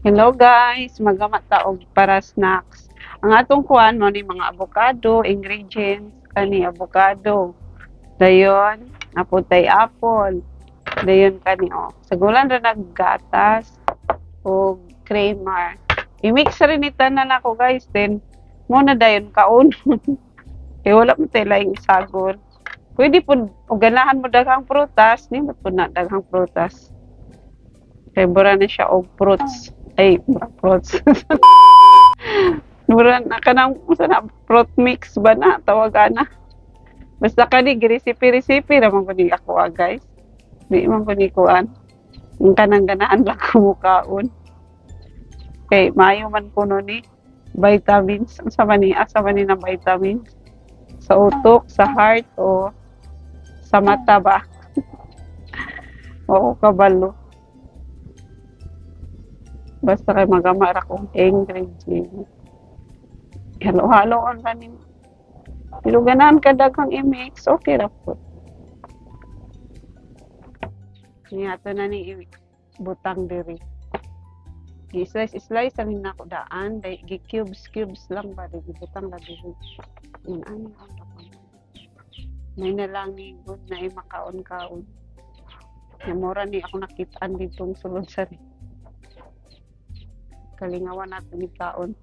Hello guys, magamat taog para snacks. Ang atong kuan mo ni mga avocado, ingredients kani avocado. Dayon, naputay apple. Dayon kani Sagulan ra naggatas o creamer. I-mix rin ita na nako guys, then mo na dayon kaon. Kaya wala mo tayo laing isagol. Pwede po, o ganahan mo daghang prutas, ni mo po na daghang prutas. Kaya bura na siya og fruits. Ay, fruits. Bura na ka ng fruit mix ba na, tawagan na. Basta ka ni, recipe naman ko ni ako guys. Di man ko ni kuan. Ang kanang ganahan lang kumukaon. Okay, maayo man po no ni vitamins. Asa man ni ng vitamins? Sa utok, sa heart, o sa mata ba? Oo, kabalo. Basta kay magamara kong ingredient. Halo-halo ang kanin. Pero ganahan ka daghang i-mix, okay ra po. Niyato na ni butang diri. Gi-slice ang nako daan, gi-cubes lang ba, gi-butang la diri. Ano ang may na lang ni good na makaon-kaon. Namora ni ako nakitaan ditong sulod sa kalingawan natin ni kaon.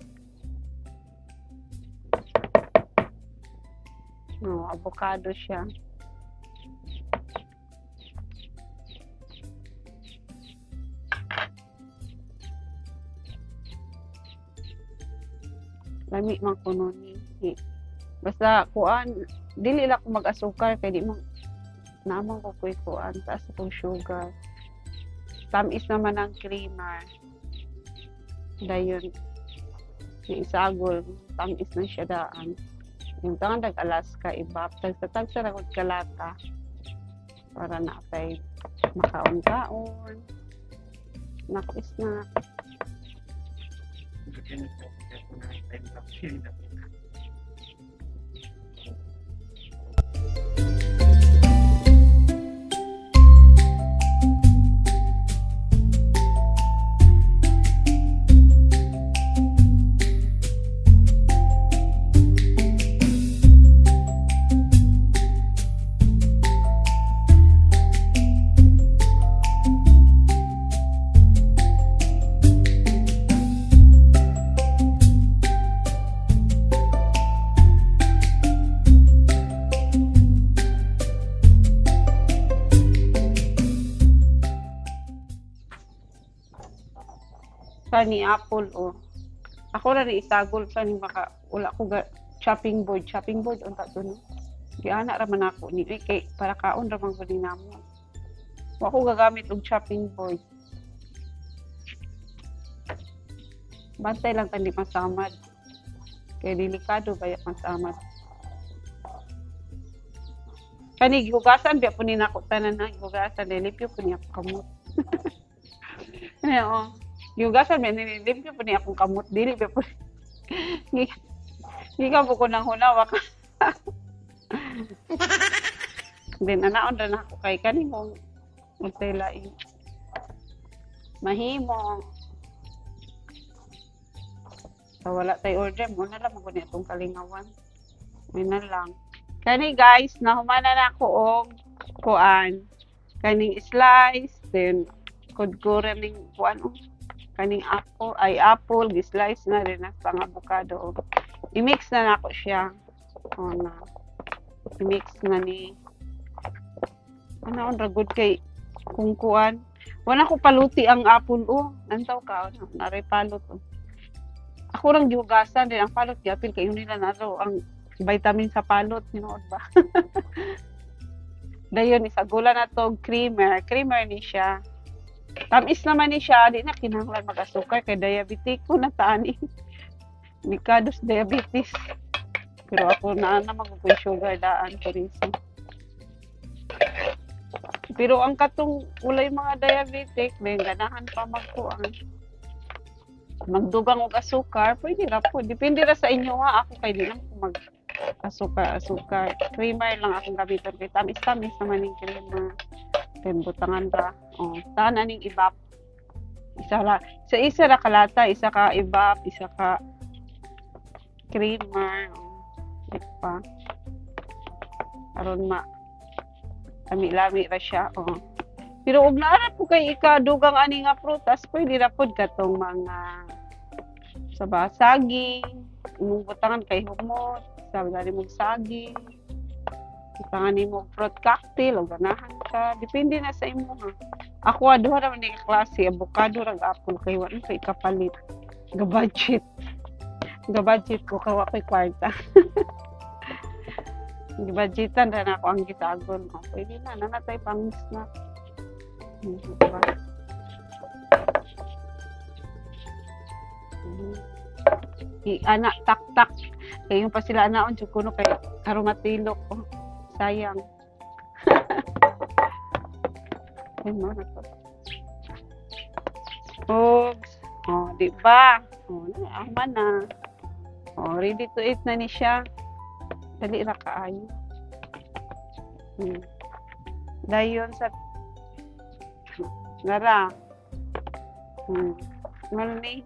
Avocado siya. Lami man kuno ni. Basta kuan, dili lang ko mag-asukar kay di mo naman ko kuan taas itong sugar. Tamis naman ang creamer. Dayon ni isagol, tamis na siya daan. Yung tangan Alaska ibap, tagtatag sa ragod kalata para na tay makaon-kaon. Naku na. Kani apple ako ra ni isagol kani maka wala ko chopping board unta to no giana ra man ako ni kay para kaon ra man gud namo wa ko gagamit og chopping board bantay lang tandi masamad kay delikado kaya masamad kani gihugasan biya po ni nako tanan na gihugasan lipyo po ni ako kamot ano yugasan may nililip ko po niya akong kamot dili po hindi ka po ko nang hunawak din anaon na ako kay kanimong magtaylaing mahimo so wala tay order mo na lang mo niya itong kalingawan may na lang kani guys nahumana na ako og kuan kaning slice then kudkuran ning kuan kaning apple gi-slice na rin ang avocado i-mix na nako siya na i-mix na ni on ra good kay kung kuan wala ko paluti ang apple nantaw ka naray palot ako rang gihugasan din ang palot gyapil kay nila na ang vitamin sa palot hinuod ba dayon isagulan na to creamer ni siya. Tamis naman ni siya, di na kinahanglan mag-asukar kay diabetic ko na tani. Mikados diabetes. Pero ako na magugul sugar daan ko rin. Pero ang katong ulay mga diabetic, may ganahan pa magkuan. Magdugang og asukar, pwede ra po. Depende ra sa inyo ha. Ako kay di na mag-asukar. Creamer lang akong gamiton kay tamis naman yung creamer. Then butangan ra. Tahan aning ibap. Sa isa ra kalata, isa ka ibap, isa ka creamer. Like pa. Aron lami-lami ra siya. Oh. Pero ug naara po kay ikadugang ani nga prutas, pwede ra pod katong mga sa saging, imong butangan kay humot, sa dali mong saging. Butangan nimo fruit cocktail o ganahan ka, depende na sa imo ha. Ako duha ra man ni klase avocado rag apple kay wa kay kapalit. Ga-budget. Ga-budget ko kawa koy kwarta. Budgetan na ako ang gitagon. Oh, pwede na tay pang snack. Diba? Anak tak-tak. Kaya yung pa sila anaon, kuno kay aromatilok. Oh, sayang. Ano na to? Ogs. Oh, di ba? Oh, aman na. Oh, ready to eat na ni siya. Dali ra kaayo. Dayon sa Nara. Ano ni?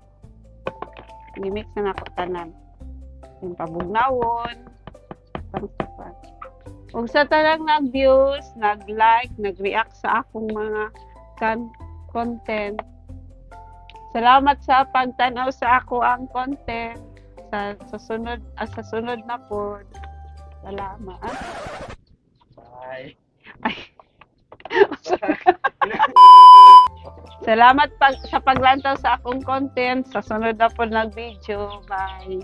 Gimix na ako tanan. Yung pabugnawon. Pangsapat. Kung sa tanang nag-views, nag-like, nag-react sa akong mga content. Salamat sa pagtanaw sa ako ang content. Sa sunod na po. Salamat. Bye. Ay. Salamat sa paglantaw sa akong content. Sa sunod na po ng video. Bye.